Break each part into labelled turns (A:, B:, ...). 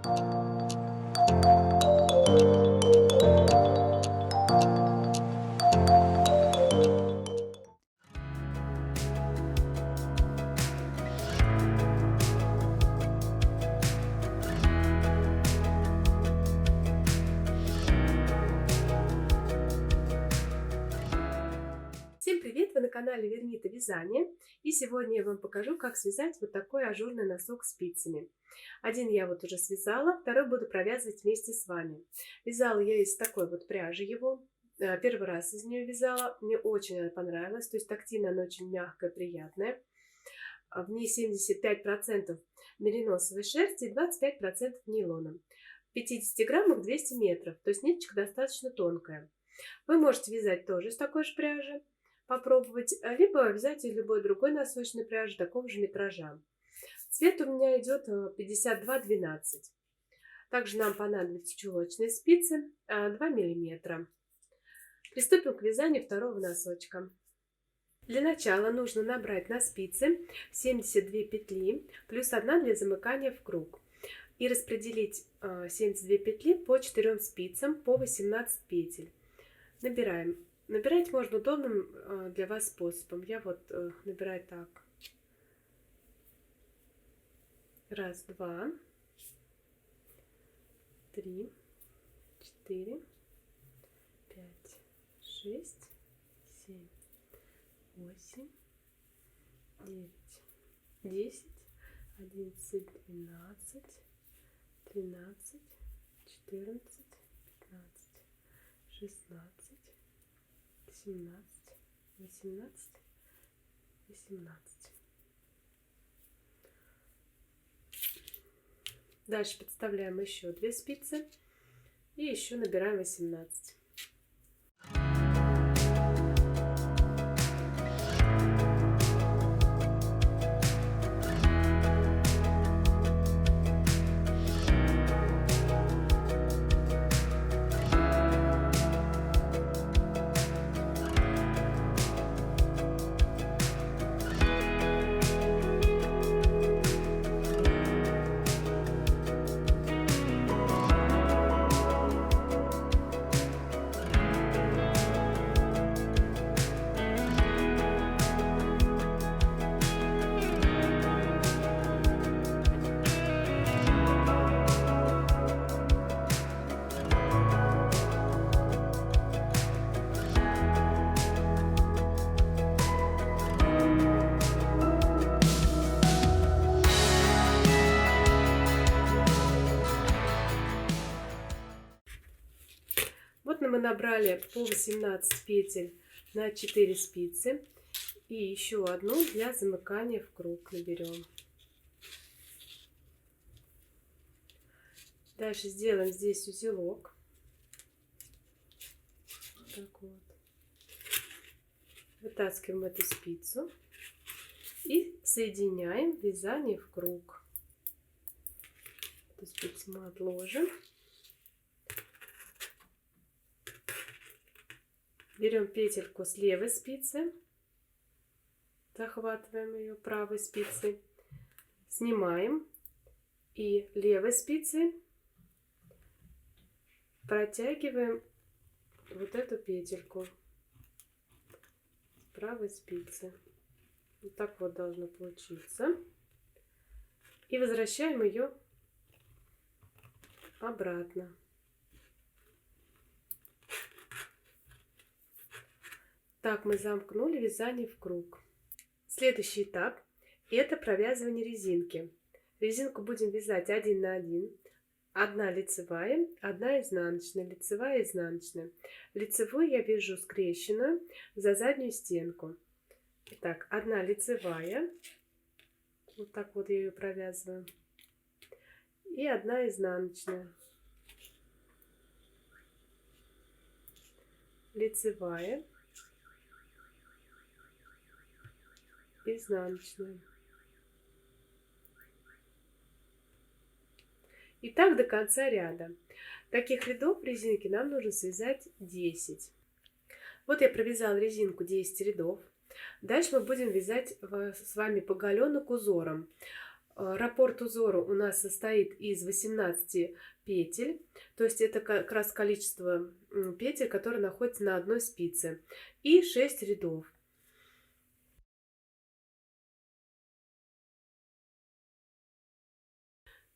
A: Всем привет! Вы на канале Вернита Вязание, и сегодня я вам покажу, как связать вот такой ажурный носок спицами. Один я вот уже связала, второй буду провязывать вместе с вами. Вязала я из такой вот пряжи его, первый раз из нее вязала, мне очень она понравилась, то есть тактильно она очень мягкая, приятная. В ней 75% мериносовой шерсти и 25% нейлона. В 50 граммах 200 метров, то есть ниточка достаточно тонкая. Вы можете вязать тоже из такой же пряжи, попробовать, либо вязать из любой другой носочной пряжи такого же метража. Цвет у меня идет 52-12. Также нам понадобятся чулочные спицы 2 мм. Приступим к вязанию второго носочка. Для начала нужно набрать на спицы 72 петли плюс 1 для замыкания в круг и распределить 72 петли по 4 спицам по 18 петель. Набираем. Набирать можно удобным для вас способом. Я вот набираю так. 1, 2, 3, 4, 5, 6, 7, 8, 9, 10, 11, 12, 13, 14, 15, 16, 17, 18, 18. Дальше подставляем еще 2 спицы и еще набираем 18. Вот мы набрали по 18 петель на 4 спицы и еще одну для замыкания в круг наберем. Дальше сделаем здесь узелок. Так вот. Вытаскиваем эту спицу и соединяем вязание в круг. Эту спицу мы отложим. Берем петельку с левой спицы, захватываем ее правой спицей, снимаем и левой спицей протягиваем вот эту петельку с правой спицы. Вот так вот должно получиться. И возвращаем ее обратно. Так мы замкнули вязание в круг. Следующий этап — это провязывание резинки. Резинку будем вязать 1 на 1. 1 лицевая, 1 изнаночная, лицевая, изнаночная. Лицевую я вяжу скрещенную за заднюю стенку. Итак, 1 лицевая. Вот так вот я ее провязываю. И 1 изнаночная. Лицевая. Изнаночная. И так до конца ряда. Таких рядов резинки нам нужно связать 10. Вот я провязала резинку 10 рядов. Дальше мы будем вязать с вами по галёнок узором. Раппорт узора у нас состоит из 18 петель, то есть это как раз количество петель, которые находятся на одной спице, и 6 рядов.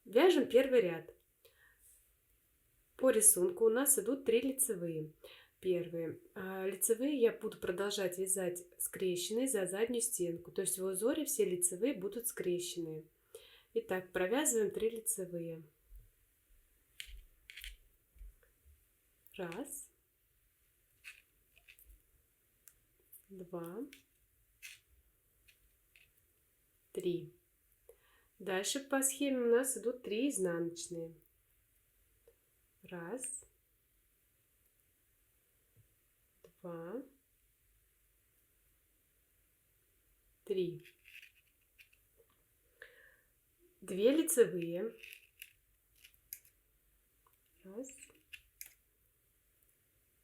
A: Вяжем первый ряд. По рисунку у нас идут 3 лицевые. Первые. Лицевые я буду продолжать вязать скрещенные за заднюю стенку, то есть в узоре все лицевые будут скрещенные. Итак, провязываем 3 лицевые. Раз, два, три. Дальше по схеме у нас идут 3 изнаночные. Раз, два, три. 2 лицевые. Раз,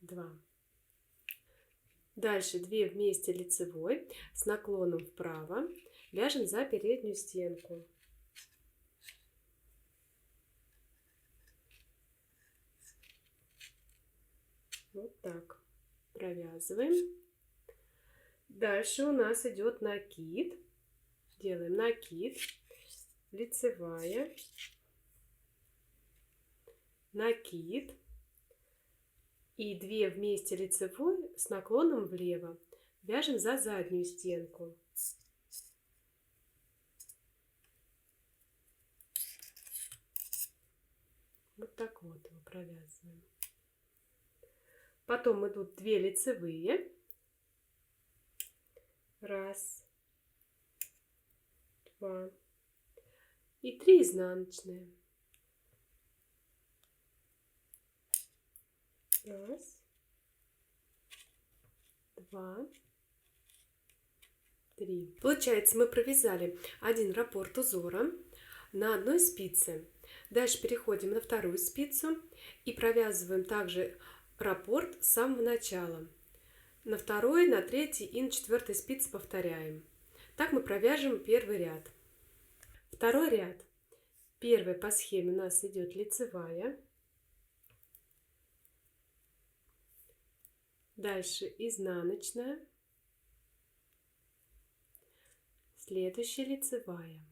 A: два. Дальше 2 вместе лицевой с наклоном вправо. Вяжем за переднюю стенку. Вот так провязываем. Дальше у нас идет накид. Делаем накид, лицевая, накид и 2 вместе лицевой с наклоном влево. Вяжем за заднюю стенку. Вот так вот его провязываем. Потом идут 2 лицевые. Раз, два. И 3 изнаночные. Раз, два, три. Получается, мы провязали один раппорт узора на одной спице. Дальше переходим на вторую спицу и провязываем также раппорт с самого начала. На второй, на третьей и на четвертой спице повторяем. Так мы провяжем первый ряд. Второй ряд. Первый по схеме у нас идет лицевая. Дальше изнаночная. Следующая лицевая.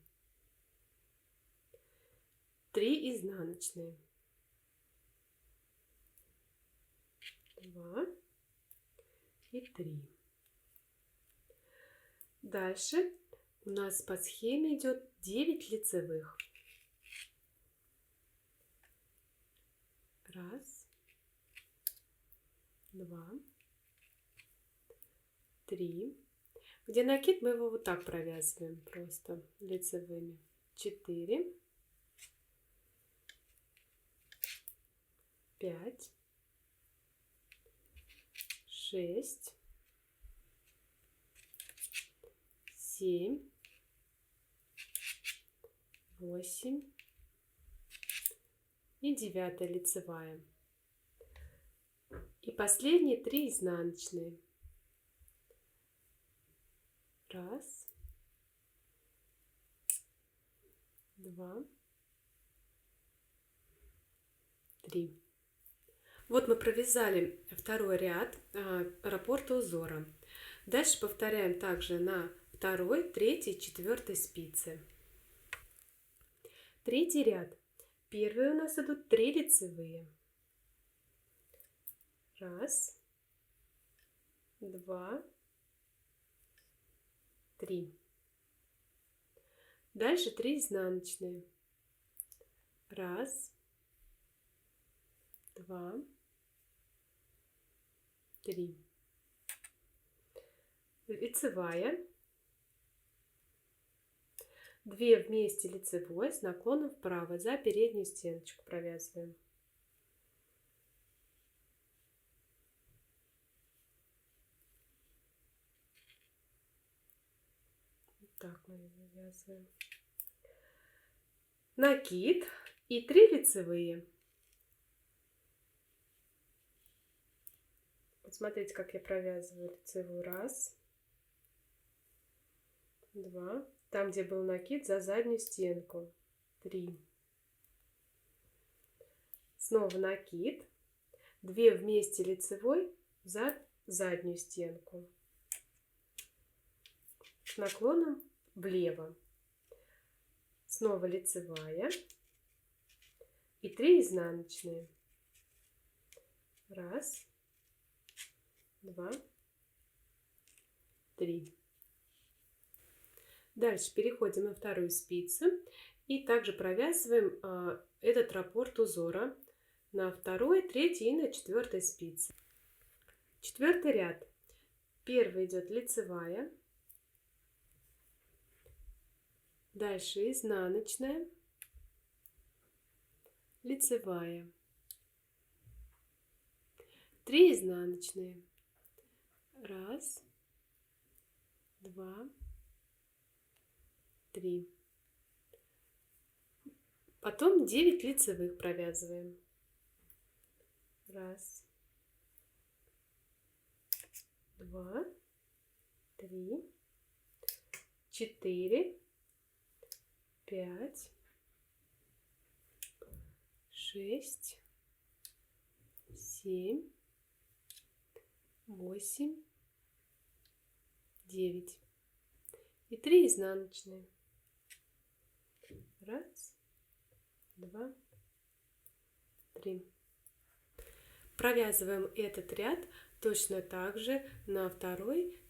A: 3 изнаночные. 2 и 3. Дальше у нас по схеме идет 9 лицевых. Раз, два, три. Где накид, мы его вот так провязываем просто лицевыми. 4, 5, 6, 7, 8 и 9 лицевая. И последние 3 изнаночные. Раз, два, три. Вот мы провязали второй ряд раппорта узора. Дальше повторяем также на второй, третьей, четвертой спице. Третий ряд. Первый у нас идут 3 лицевые. Раз, два, 3. Дальше 3 изнаночные. Раз, два, 3. Лицевая. 2 вместе лицевой с наклоном вправо за переднюю стеночку провязываем. Вот так мы вывязываем. Накид и 3 лицевые. Вот смотрите, как я провязываю лицевую. Раз, два, там, где был накид, за заднюю стенку. 3. Снова накид. 2 вместе лицевой за заднюю стенку. С наклоном влево. Снова лицевая. И 3 изнаночные. 1, 2, 3. Дальше переходим на вторую спицу и также провязываем этот раппорт узора на 2, 3 и на 4 спице. 4 ряд. Первый идет лицевая, дальше изнаночная, лицевая, 3 изнаночные, 1, 2, 3. Потом 9 лицевых провязываем. 1, 2, 3, 4, 5, 6, 7, 8, 9. И 3 изнаночные. 1, 2, 3. Провязываем этот ряд точно так же на 2,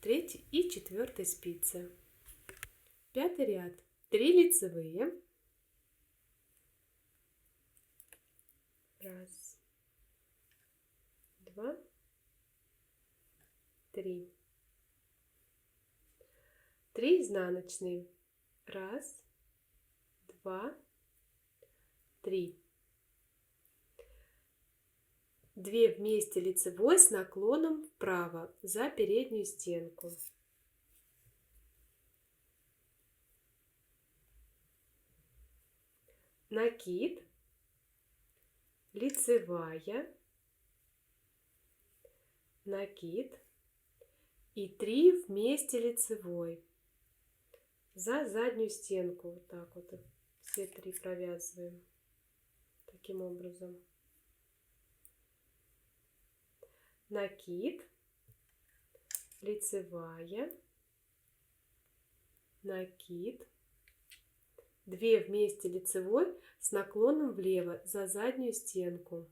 A: 3 и 4 спице. 5 ряд. 3 лицевые. 1, 2, 3. 3 изнаночные. 1, 2, 3. 2 вместе лицевой с наклоном вправо за переднюю стенку. Накид, лицевая, накид и 3 вместе лицевой за заднюю стенку. Вот так вот все 3 провязываем таким образом. Накид, лицевая, накид, 2 вместе лицевой с наклоном влево за заднюю стенку.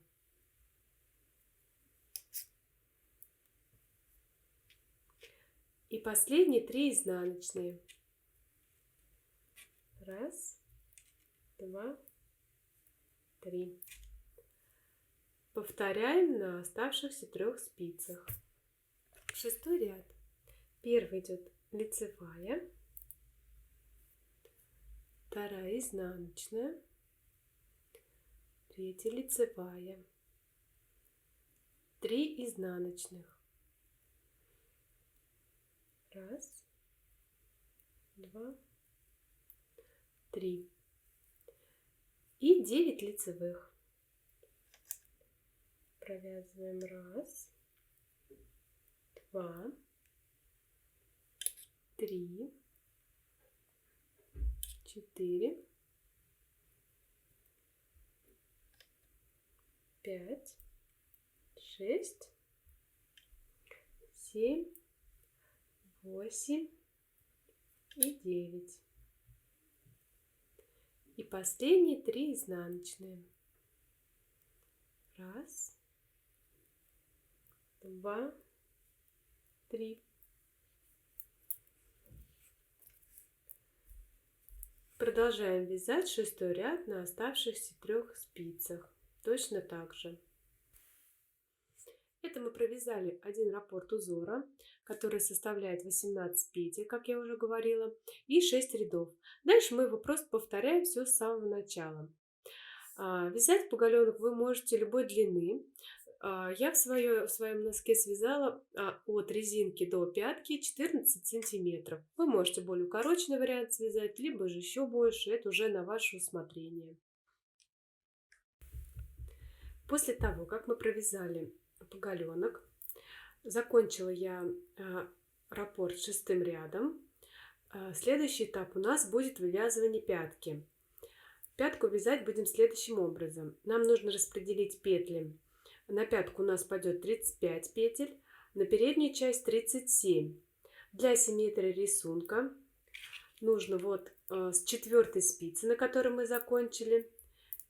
A: И последние 3 изнаночные. 1, 2, 3. Повторяем на оставшихся 3 спицах. 6 ряд. Первый идет лицевая, 2 изнаночная, 3 лицевая, 3 изнаночных. 1, 2, 3. И 9 лицевых. Провязываем 1, 2, 3, 4, 5, 6, 7, 8 и 9. И последние 3 изнаночные. 1, 2, 3. Продолжаем вязать 6 ряд на оставшихся 3 спицах. Точно так же. Это мы провязали один раппорт узора, который составляет 18 петель, как я уже говорила, и 6 рядов. Дальше мы его просто повторяем все с самого начала. Вязать пуговенок вы можете любой длины. Я в своем носке связала от резинки до пятки 14 сантиметров. Вы можете более укороченный вариант связать, либо же еще больше. Это уже на ваше усмотрение. После того, как мы провязали пуговенок, закончила я раппорт 6 рядом. Следующий этап у нас будет вывязывание пятки. Пятку вязать будем следующим образом. Нам нужно распределить петли. На пятку у нас пойдет 35 петель, на переднюю часть 37. Для симметрии рисунка нужно с 4 спицы, на которой мы закончили,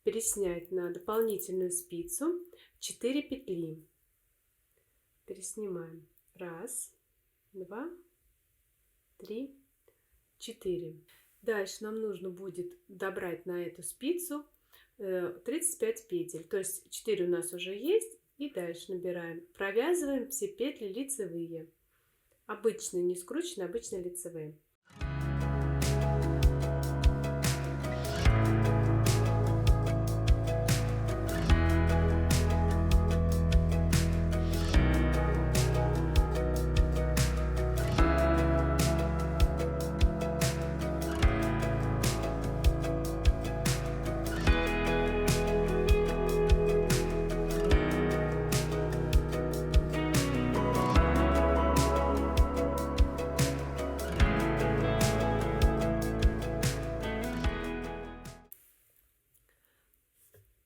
A: переснять на дополнительную спицу 4 петли. Переснимаем. 1, 2, 3, 4. Дальше нам нужно будет добрать на эту спицу 35 петель. То есть 4 у нас уже есть. И дальше набираем. Провязываем все петли лицевые. Обычные, не скрученные, обычные лицевые.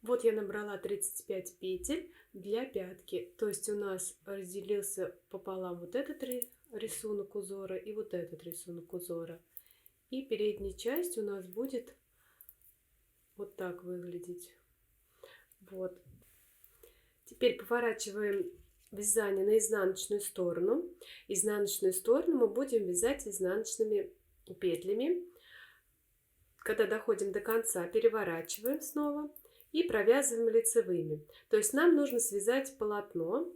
A: Вот я набрала 35 петель для пятки. То есть у нас разделился пополам вот этот рисунок узора и вот этот рисунок узора. И передняя часть у нас будет вот так выглядеть. Вот. Теперь поворачиваем вязание на изнаночную сторону. Изнаночную сторону мы будем вязать изнаночными петлями. Когда доходим до конца, переворачиваем снова и провязываем лицевыми. То есть нам нужно связать полотно.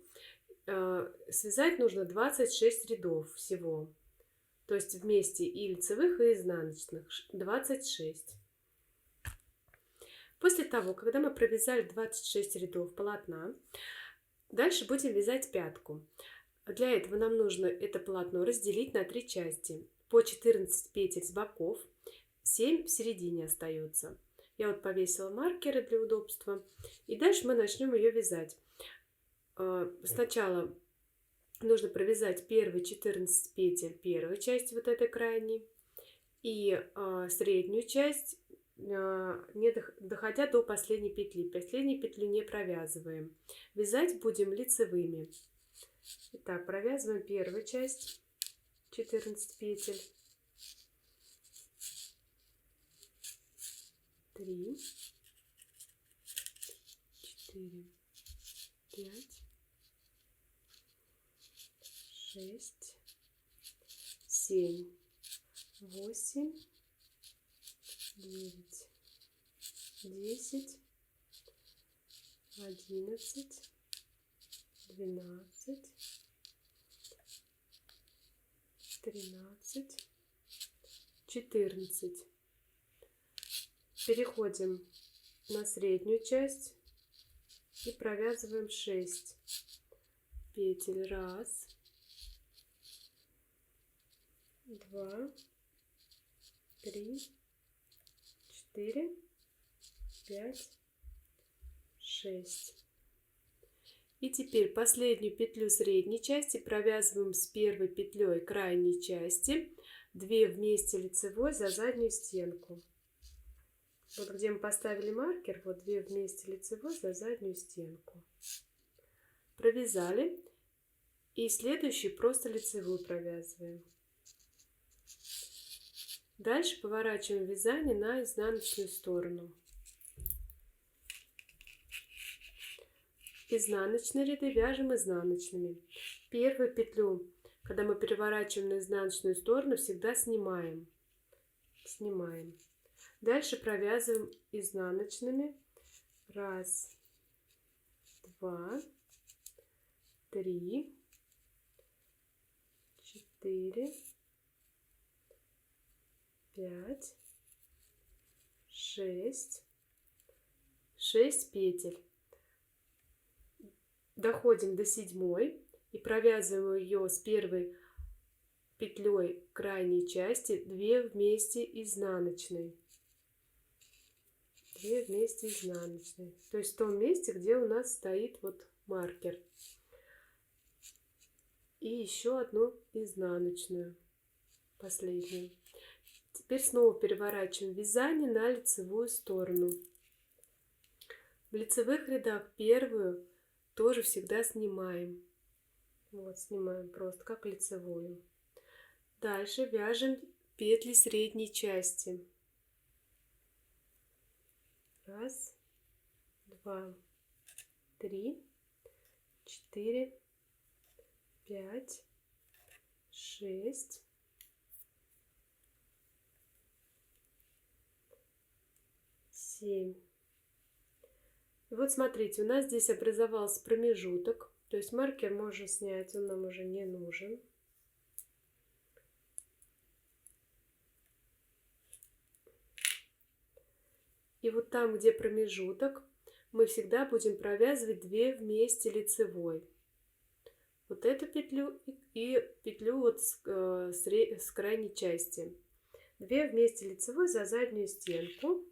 A: Связать нужно 26 рядов всего. То есть вместе и лицевых, и изнаночных 26. После того, когда мы провязали 26 рядов полотна, дальше будем вязать пятку. Для этого нам нужно это полотно разделить на 3 части. По 14 петель с боков, 7 в середине остается. Я вот повесила маркеры для удобства. И дальше мы начнем ее вязать. Сначала нужно провязать первые 14 петель первой части, вот этой крайней, и среднюю часть, не доходя до последней петли. Последнюю петлю не провязываем. Вязать будем лицевыми. Итак, провязываем первую часть, 14 петель. 3, 4, 5, 6, 7, 8, 9, 10, 11, 12, 13, 14. Переходим на среднюю часть и провязываем 6 петель. 1, 2, 3, 4, 5, 6. И теперь последнюю петлю средней части провязываем с первой петлей крайней части 2 вместе лицевой за заднюю стенку. Вот где мы поставили маркер, вот 2 вместе лицевой за заднюю стенку. Провязали. И следующую просто лицевую провязываем. Дальше поворачиваем вязание на изнаночную сторону. Изнаночные ряды вяжем изнаночными. Первую петлю, когда мы переворачиваем на изнаночную сторону, всегда снимаем. Снимаем. Дальше провязываем изнаночными. 1, 2, 3, 4, 5, 6. 6 петель. Доходим до 7 и провязываем ее с первой петлей крайней части 2 вместе изнаночной. 2 вместе изнаночной. То есть в том месте, где у нас стоит вот маркер. И еще одну изнаночную, последнюю. Теперь снова переворачиваем вязание на лицевую сторону. В лицевых рядах первую тоже всегда снимаем. Вот, снимаем просто как лицевую. Дальше вяжем петли средней части. Раз, два, три, 4, 5, 6, 7. И вот смотрите, у нас здесь образовался промежуток, то есть маркер можно снять, он нам уже не нужен. И вот там, где промежуток, мы всегда будем провязывать 2 вместе лицевой. Вот эту петлю и петлю вот с крайней части. 2 вместе лицевой за заднюю стенку.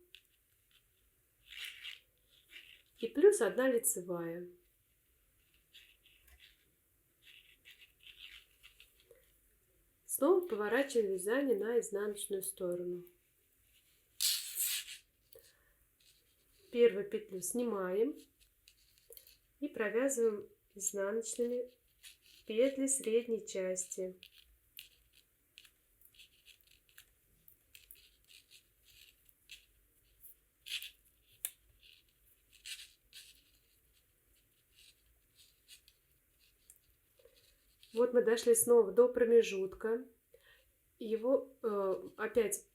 A: И плюс 1 лицевая. Снова поворачиваем вязание на изнаночную сторону. Первую петлю снимаем и провязываем изнаночными петли средней части. Вот мы дошли снова до промежутка. Его опять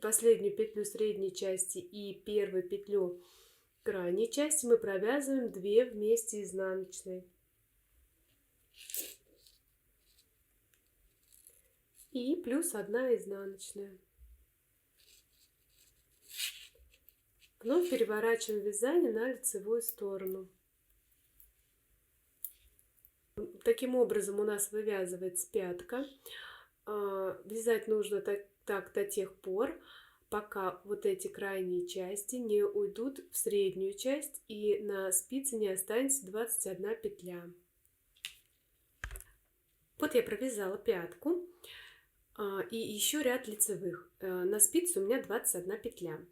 A: последнюю петлю средней части и первую петлю крайней части мы провязываем 2 вместе изнаночной. И плюс 1 изнаночная. Вновь переворачиваем вязание на лицевую сторону. Таким образом у нас вывязывается пятка. Вязать нужно так до тех пор, пока вот эти крайние части не уйдут в среднюю часть и на спице не останется 21 петля. Вот я провязала пятку и еще ряд лицевых. На спице у меня 21 петля.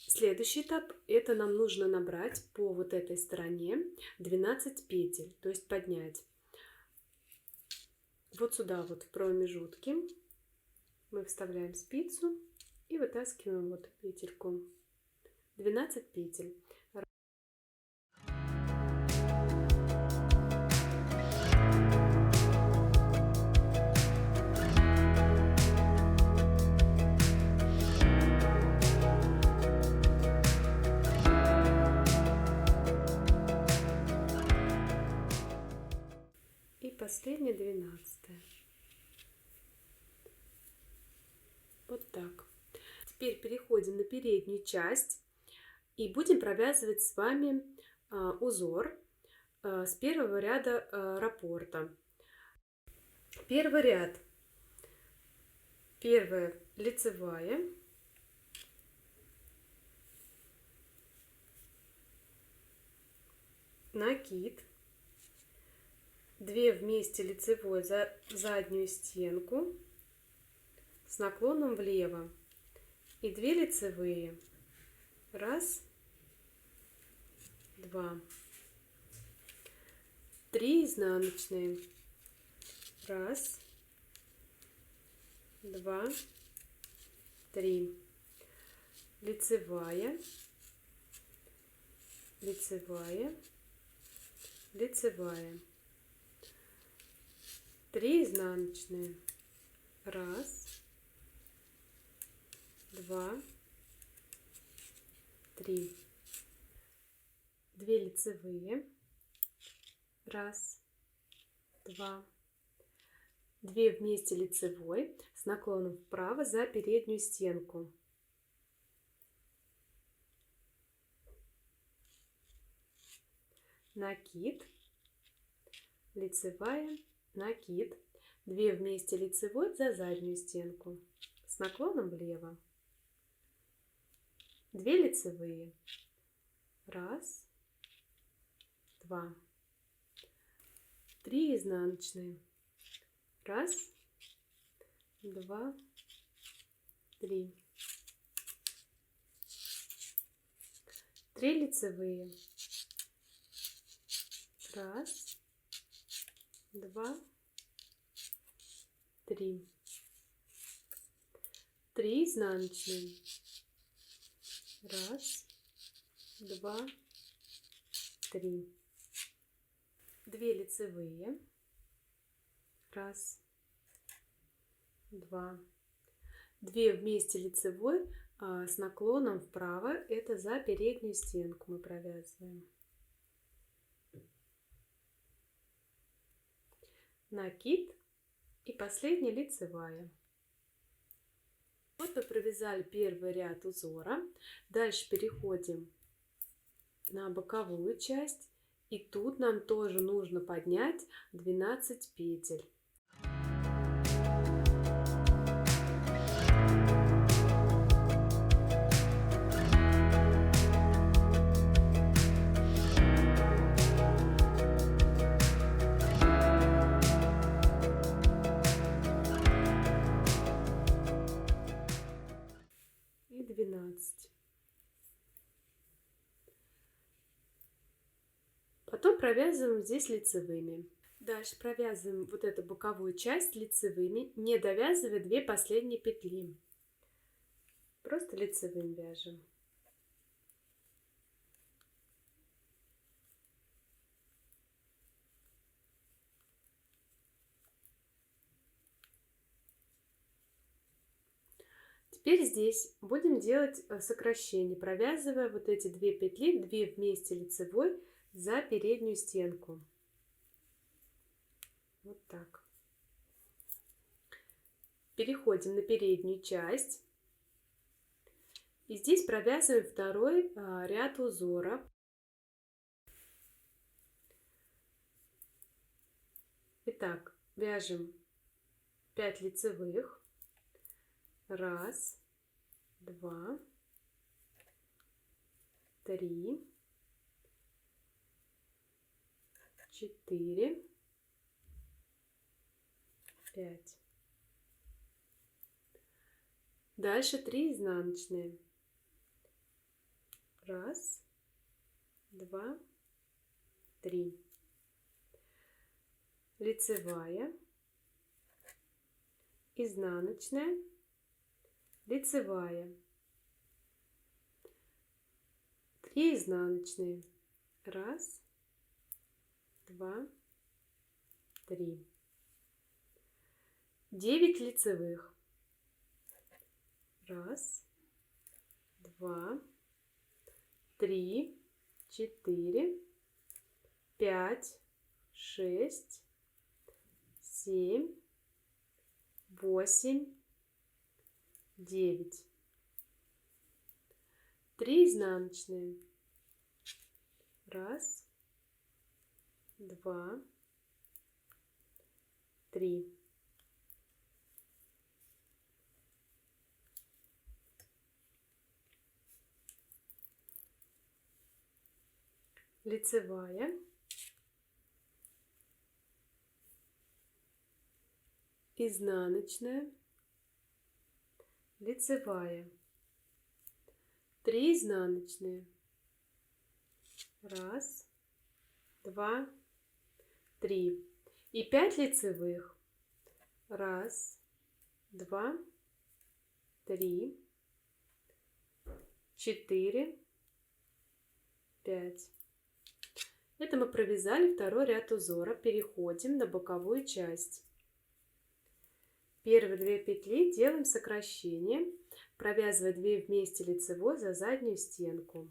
A: Следующий этап — это нам нужно набрать по вот этой стороне 12 петель, то есть поднять. Вот сюда вот в промежутке мы вставляем спицу и вытаскиваем вот петельку. 12 петель. И последняя 12-я. Вот так. Теперь переходим на переднюю часть и будем провязывать с вами узор с первого ряда раппорта. Первый ряд. Первая лицевая. Накид. 2 вместе лицевой за заднюю стенку с наклоном влево и 2 лицевые. Раз, 2, 3 изнаночные. Раз, 2, 3. Лицевая, лицевая, лицевая. 3 изнаночные. Раз, 2, 3. 2 лицевые. Раз, 2. 2 вместе лицевой с наклоном вправо за переднюю стенку. Накид, лицевая, накид, 2 вместе лицевой за заднюю стенку с наклоном влево, 2 лицевые. Раз, 2, 3 изнаночные. Раз, 2, 3. 3 лицевые. 1, 2, 3. 3 изнаночные. 1, 2, 3. 2 лицевые. 1, 2. 2 вместе лицевой с наклоном вправо. Это за переднюю стенку мы провязываем. Накид и последняя лицевая. Вот мы провязали первый ряд узора. Дальше переходим на боковую часть. И тут нам тоже нужно поднять 12 петель. И 12. Потом провязываем здесь лицевыми. Дальше провязываем вот эту боковую часть лицевыми, не довязывая 2 последние петли. Просто лицевым вяжем. Теперь здесь будем делать сокращение, провязывая вот эти 2 петли, 2 вместе лицевой за переднюю стенку. Вот так. Переходим на переднюю часть. И здесь провязываем второй ряд узора. Итак, вяжем 5 лицевых. 1, 2, 3, 4, 5. Дальше 3 изнаночные. 1, 2, 3. Лицевая, изнаночная, лицевая. 3 изнаночные. 1, 2, 3. 9 лицевых. 1, 2, 3, 4, 5, 6, 7, 8, 9. 3 изнаночные. 1, 2, 3. Лицевая, изнаночная, лицевая. 3 изнаночные. 1, 2, 3. И 5 лицевых. 1, 2, 3, 4, 5. Это мы провязали второй ряд узора. Переходим на боковую часть. Первые 2 петли делаем сокращение, провязывая 2 вместе лицевой за заднюю стенку.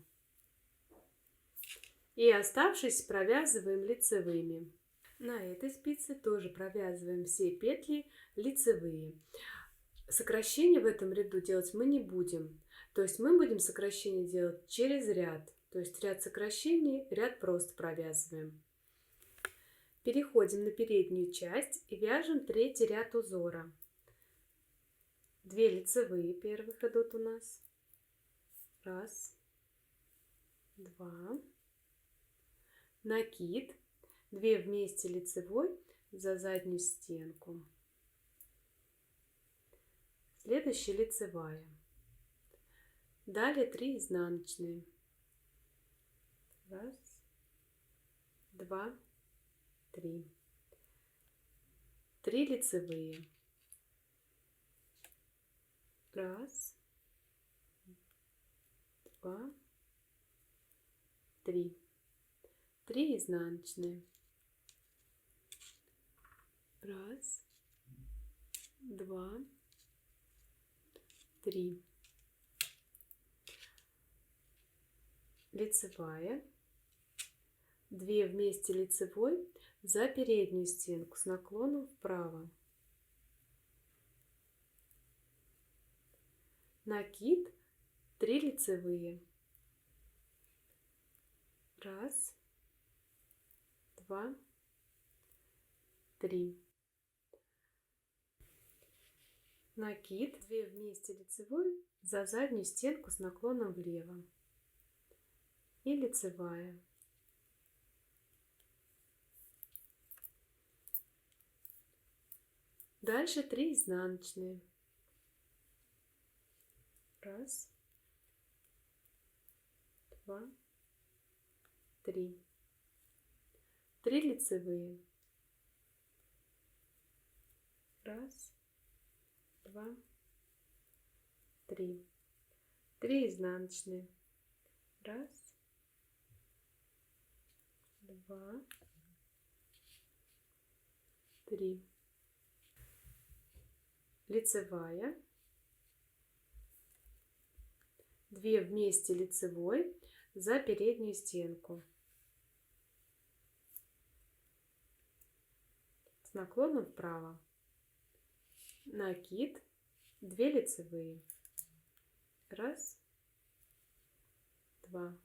A: И оставшиеся провязываем лицевыми. На этой спице тоже провязываем все петли лицевые. Сокращение в этом ряду делать мы не будем. То есть мы будем сокращение делать через ряд. То есть ряд сокращений, ряд просто провязываем. Переходим на переднюю часть и вяжем третий ряд узора. 2 лицевые первых идут у нас. 1, 2. Накид. 2 вместе лицевой за заднюю стенку. Следующая лицевая. Далее 3 изнаночные. Раз, два, три. 3 лицевые. Раз, два, три. 3 изнаночные. Раз, два, три. Лицевая. 2 вместе лицевой за переднюю стенку с наклоном вправо. Накид, 3 лицевые. Раз, два, три. Накид, 2 вместе лицевой за заднюю стенку с наклоном влево. И лицевая. Дальше 3 изнаночные. Раз, два, три. 3 лицевые. Раз, два, три. 3 изнаночные. Раз, два, три. Лицевая. 2 вместе лицевой за переднюю стенку с наклоном вправо. Накид, 2 лицевые. Раз, два.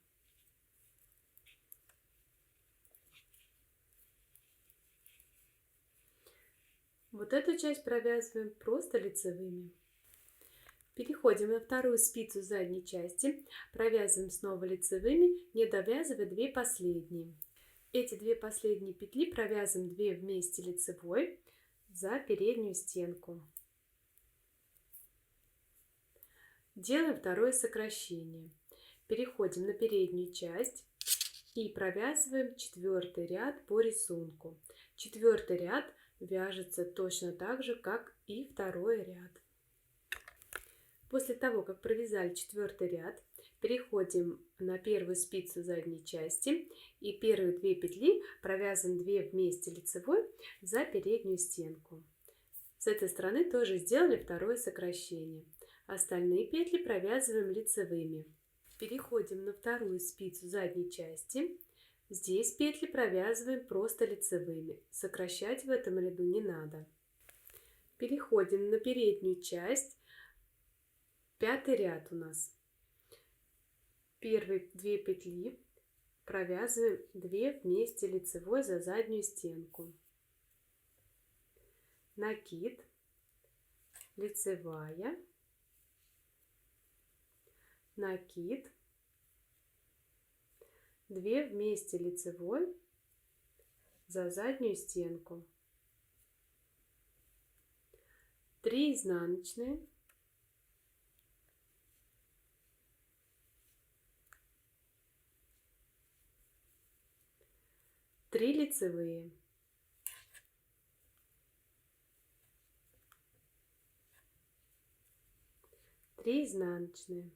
A: Вот эту часть провязываем просто лицевыми. Переходим на вторую спицу задней части, провязываем снова лицевыми, не довязывая 2 последние. Эти 2 последние петли провязываем 2 вместе лицевой за переднюю стенку. Делаем второе сокращение. Переходим на переднюю часть и провязываем 4-й ряд по рисунку. 4-й ряд вяжется точно так же, как и 2-й ряд. После того, как провязали 4-й ряд, переходим на первую спицу задней части и первые 2 петли провязываем 2 вместе лицевой за переднюю стенку. С этой стороны тоже сделали второе сокращение. Остальные петли провязываем лицевыми. Переходим на вторую спицу задней части. Здесь петли провязываем просто лицевыми. Сокращать в этом ряду не надо. Переходим на переднюю часть. 5-й ряд у нас. Первые 2 петли провязываем 2 вместе лицевой за заднюю стенку. Накид, лицевая, накид, 2 вместе лицевой за заднюю стенку. 3 изнаночные. Три лицевые. 3 изнаночные.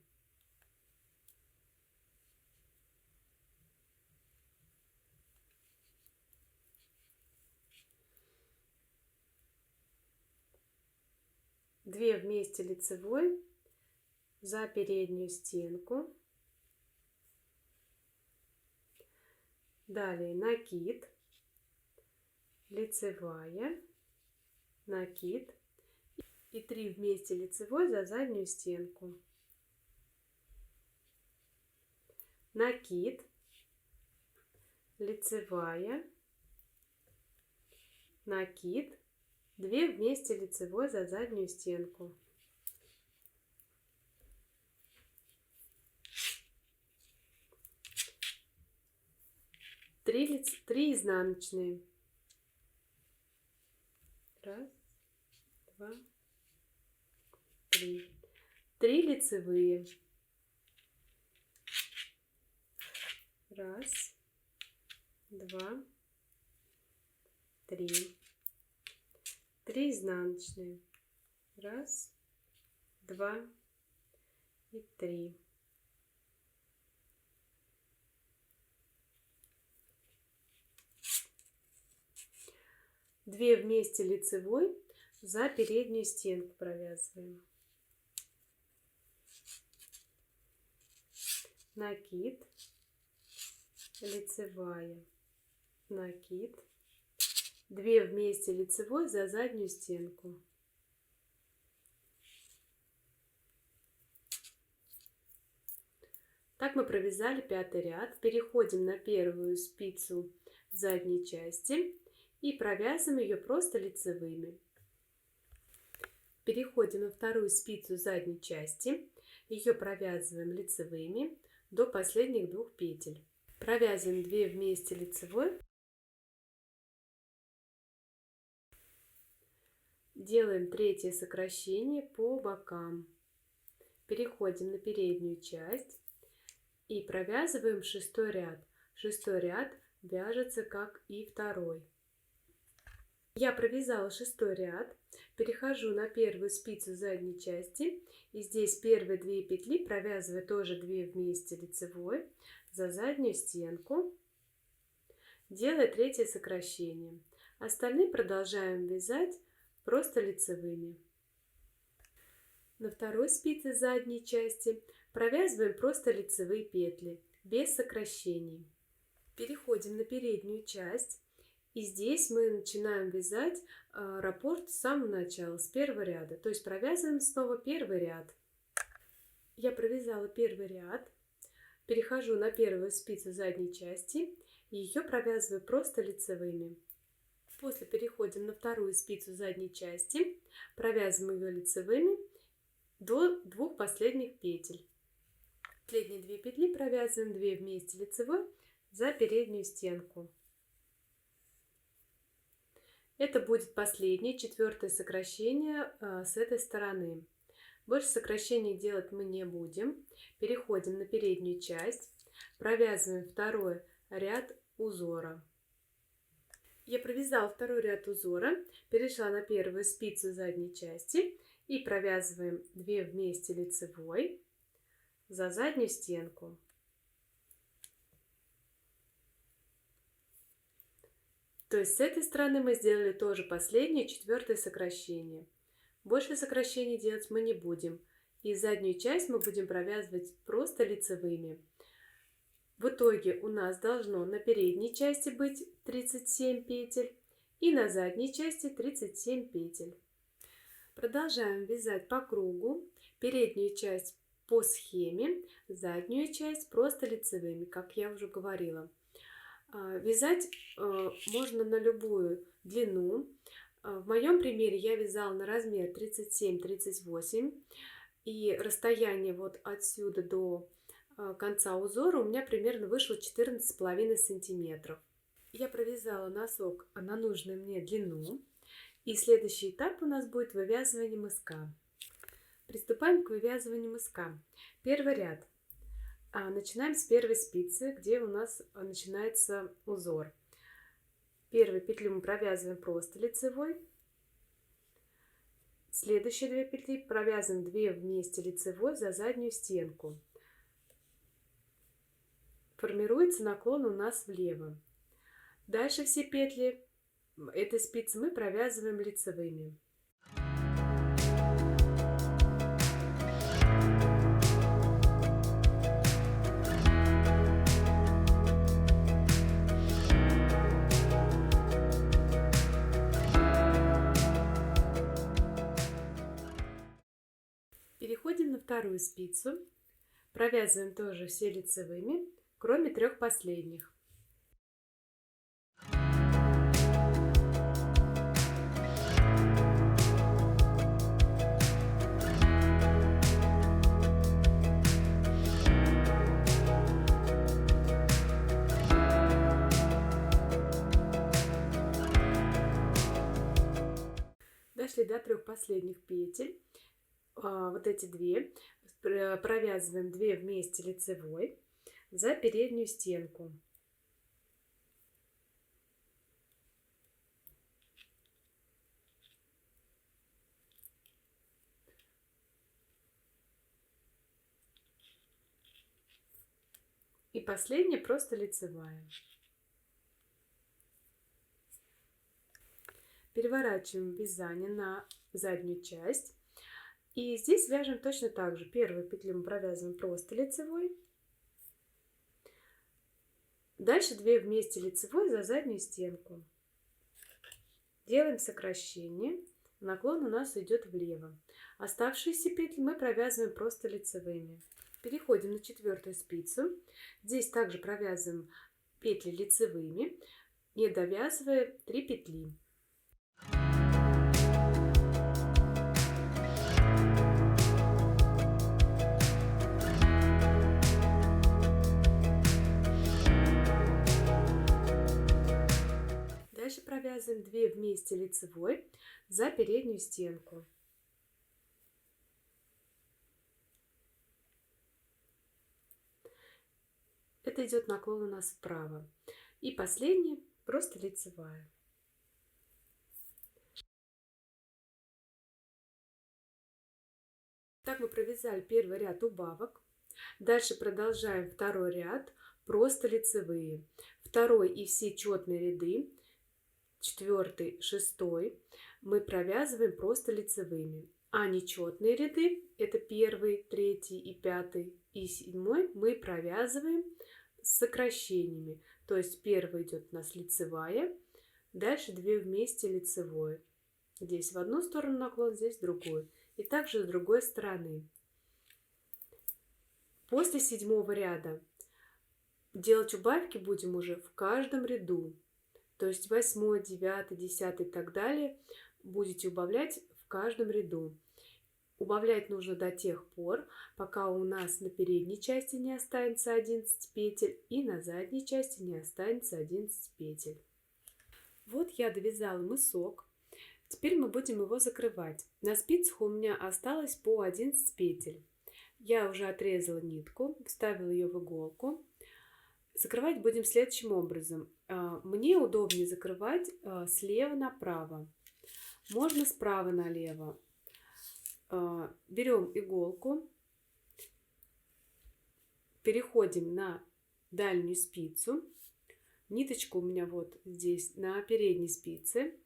A: Две вместе лицевой за переднюю стенку. Далее накид, лицевая, накид и 3 вместе лицевой за заднюю стенку. Накид, лицевая, накид, 2 вместе лицевой за заднюю стенку. Три изнаночные. Раз, два, 3. 3 лицевые. 1, 2, 3. 3 изнаночные. 1, 2 и 3. Две вместе лицевой за переднюю стенку провязываем. Накид, лицевая, накид, 2 вместе лицевой за заднюю стенку. Так мы провязали 5-й ряд. Переходим на первую спицу задней части и провязываем ее просто лицевыми. Переходим на вторую спицу задней части, ее провязываем лицевыми до последних 2 петель. Провязываем 2 вместе лицевой. Делаем 3-е сокращение по бокам. Переходим на переднюю часть и провязываем 6-й ряд. 6-й ряд вяжется как и 2-й. Я провязала 6-й ряд, перехожу на первую спицу задней части и здесь первые 2 петли провязываю тоже 2 вместе лицевой за заднюю стенку, делая 3-е сокращение. Остальные продолжаем вязать просто лицевыми. На второй спице задней части провязываем просто лицевые петли без сокращений. Переходим на переднюю часть. И здесь мы начинаем вязать раппорт с самого начала, с 1-го ряда. То есть провязываем снова 1-й ряд. Я провязала 1-й ряд, перехожу на первую спицу задней части и ее провязываю просто лицевыми. После переходим на вторую спицу задней части, провязываем ее лицевыми до 2 последних петель. Последние 2 петли провязываем 2 вместе лицевой за переднюю стенку. Это будет последнее, 4-е сокращение с этой стороны. Больше сокращений делать мы не будем. Переходим на переднюю часть, провязываем 2-й ряд узора. Я провязала 2-й ряд узора, перешла на первую спицу задней части и провязываем 2 вместе лицевой за заднюю стенку. То есть с этой стороны мы сделали тоже последнее, 4-е сокращение. Больше сокращений делать мы не будем. И заднюю часть мы будем провязывать просто лицевыми. В итоге у нас должно на передней части быть 37 петель и на задней части 37 петель. Продолжаем вязать по кругу. Переднюю часть по схеме, заднюю часть просто лицевыми, как я уже говорила. Вязать можно на любую длину. В моем примере я вязала на размер 37-38, и расстояние вот отсюда до конца узора у меня примерно вышло 14,5 сантиметров. Я провязала носок на нужную мне длину, и следующий этап у нас будет вывязывание мыска. Приступаем к вывязыванию мыска. 1-й ряд. Начинаем с 1-й спицы, где у нас начинается узор. Первую петлю мы провязываем просто лицевой. Следующие 2 петли провязываем 2 вместе лицевой за заднюю стенку. Формируется наклон у нас влево. Дальше все петли этой спицы мы провязываем лицевыми. Переходим на вторую спицу, провязываем тоже все лицевыми, кроме 3 последних. Дошли до 3 последних петель. вот эти две, провязываем 2 вместе лицевой за переднюю стенку. И последняя просто лицевая. Переворачиваем вязание на заднюю часть. И здесь вяжем точно так же. Первую петлю мы провязываем просто лицевой. Дальше 2 вместе лицевой за заднюю стенку. Делаем сокращение. Наклон у нас идет влево. Оставшиеся петли мы провязываем просто лицевыми. Переходим на 4-ю спицу. Здесь также провязываем петли лицевыми, не довязывая 3 петли. Дальше провязываем 2 вместе лицевой за переднюю стенку. Это идет наклон у нас вправо. И последняя просто лицевая. Так мы провязали первый ряд убавок. Дальше продолжаем второй ряд, просто лицевые. Второй и все четные ряды, 4-й, 6-й, мы провязываем просто лицевыми. А нечетные ряды, это 1-й, 3-й и 5-й и 7-й, мы провязываем с сокращениями. То есть первый идет у нас лицевая, дальше 2 вместе лицевой. Здесь в одну сторону наклон, здесь в другую. И также с другой стороны. После 7-го ряда делать убавки будем уже в каждом ряду. То есть 8, 9, 10 и так далее будете убавлять в каждом ряду. Убавлять нужно до тех пор, пока у нас на передней части не останется 11 петель и на задней части не останется 11 петель. Вот я довязала мысок. Теперь мы будем его закрывать. На спицах у меня осталось по 11 петель. Я уже отрезала нитку, вставила ее в иголку. Закрывать будем следующим образом. Мне удобнее закрывать слева направо. Можно справа налево. Берем иголку, переходим на дальнюю спицу. Ниточка у меня вот здесь на передней спице.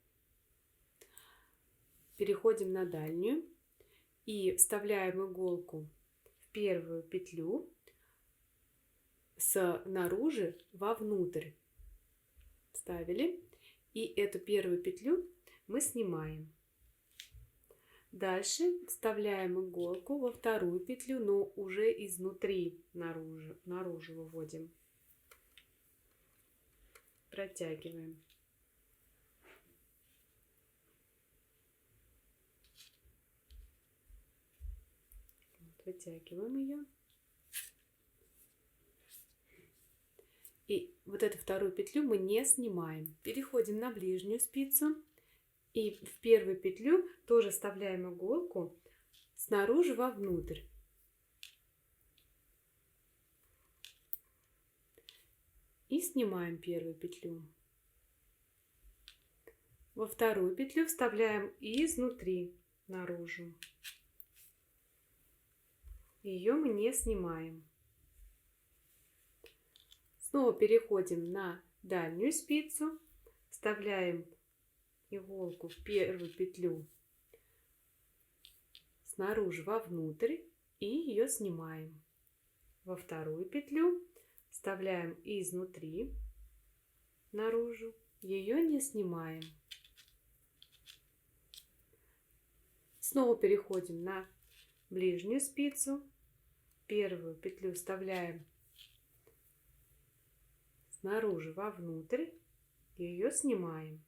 A: Переходим на дальнюю и вставляем иголку в первую петлю снаружи вовнутрь. Вставили. И эту первую петлю мы снимаем. Дальше вставляем иголку во вторую петлю, но уже изнутри наружу выводим. Протягиваем. Вытягиваем ее. И вот эту вторую петлю мы не снимаем. Переходим на ближнюю спицу. И в первую петлю тоже вставляем иголку снаружи вовнутрь. И снимаем первую петлю. Во вторую петлю вставляем изнутри наружу. Ее мы не снимаем. Снова переходим на дальнюю спицу, вставляем иголку в первую петлю снаружи вовнутрь и ее снимаем. Во вторую петлю вставляем изнутри наружу, ее не снимаем. Снова переходим на ближнюю спицу, первую петлю вставляем снаружи вовнутрь, ее снимаем.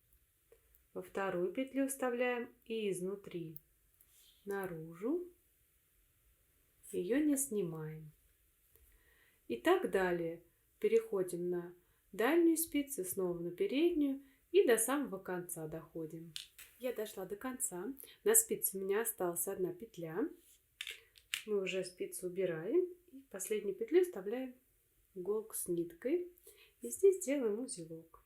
A: Во вторую петлю вставляем и изнутри наружу, ее не снимаем. И так далее. Переходим на дальнюю спицу, снова на переднюю и до самого конца доходим. Я дошла до конца. На спице у меня осталась одна петля. Мы уже спицу убираем и в последнюю петлю вставляем иголку с ниткой. И здесь делаем узелок.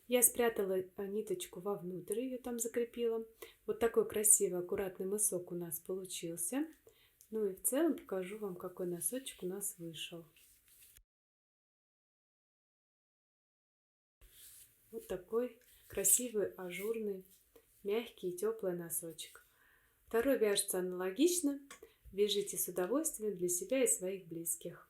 A: Я спрятала ниточку вовнутрь, ее там закрепила. Вот такой красивый, аккуратный мысок у нас получился. Ну и в целом покажу вам, какой носочек у нас вышел. Вот такой красивый, ажурный, мягкий и теплый носочек. Второй вяжется аналогично. Вяжите с удовольствием для себя и своих близких.